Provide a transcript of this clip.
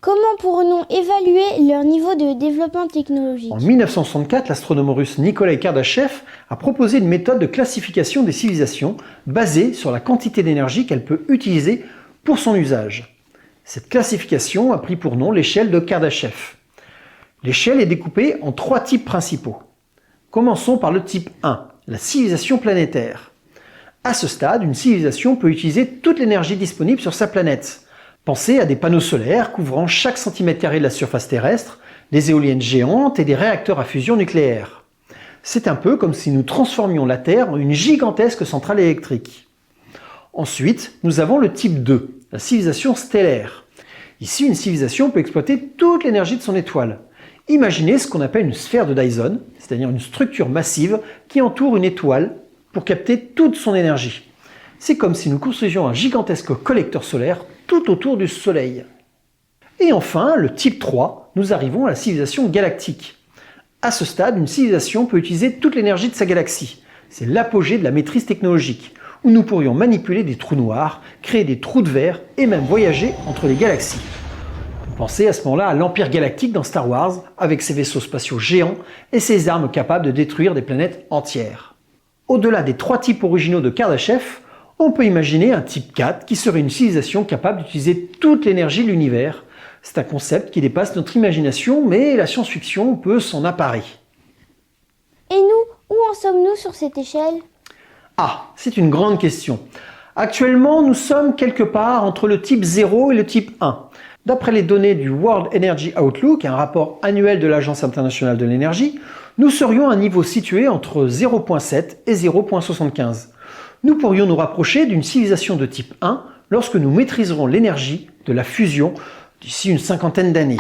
Comment pourrons-nous évaluer leur niveau de développement technologique? En 1964, l'astronome russe Nikolai Kardashev a proposé une méthode de classification des civilisations basée sur la quantité d'énergie qu'elle peut utiliser pour son usage. Cette classification a pris pour nom l'échelle de Kardashev. L'échelle est découpée en 3 types principaux. Commençons par le type 1, la civilisation planétaire. À ce stade, une civilisation peut utiliser toute l'énergie disponible sur sa planète. Pensez à des panneaux solaires couvrant chaque centimètre carré de la surface terrestre, des éoliennes géantes et des réacteurs à fusion nucléaire. C'est un peu comme si nous transformions la Terre en une gigantesque centrale électrique. Ensuite, nous avons le type 2, la civilisation stellaire. Ici, une civilisation peut exploiter toute l'énergie de son étoile. Imaginez ce qu'on appelle une sphère de Dyson, c'est-à-dire une structure massive qui entoure une étoile pour capter toute son énergie. C'est comme si nous construisions un gigantesque collecteur solaire tout autour du Soleil. Et enfin, le type 3, nous arrivons à la civilisation galactique. À ce stade, une civilisation peut utiliser toute l'énergie de sa galaxie. C'est l'apogée de la maîtrise technologique, où nous pourrions manipuler des trous noirs, créer des trous de verre et même voyager entre les galaxies. Pensez à ce moment-là à l'Empire galactique dans Star Wars, avec ses vaisseaux spatiaux géants et ses armes capables de détruire des planètes entières. Au-delà des 3 types originaux de Kardashev, on peut imaginer un type 4 qui serait une civilisation capable d'utiliser toute l'énergie de l'univers. C'est un concept qui dépasse notre imagination, mais la science-fiction peut s'en emparer. Et nous, où en sommes-nous sur cette échelle? Ah, c'est une grande question. Actuellement, nous sommes quelque part entre le type 0 et le type 1. D'après les données du World Energy Outlook, un rapport annuel de l'Agence internationale de l'énergie, nous serions à un niveau situé entre 0,7 et 0,75. Nous pourrions nous rapprocher d'une civilisation de type 1 lorsque nous maîtriserons l'énergie de la fusion d'ici une 50aine d'années.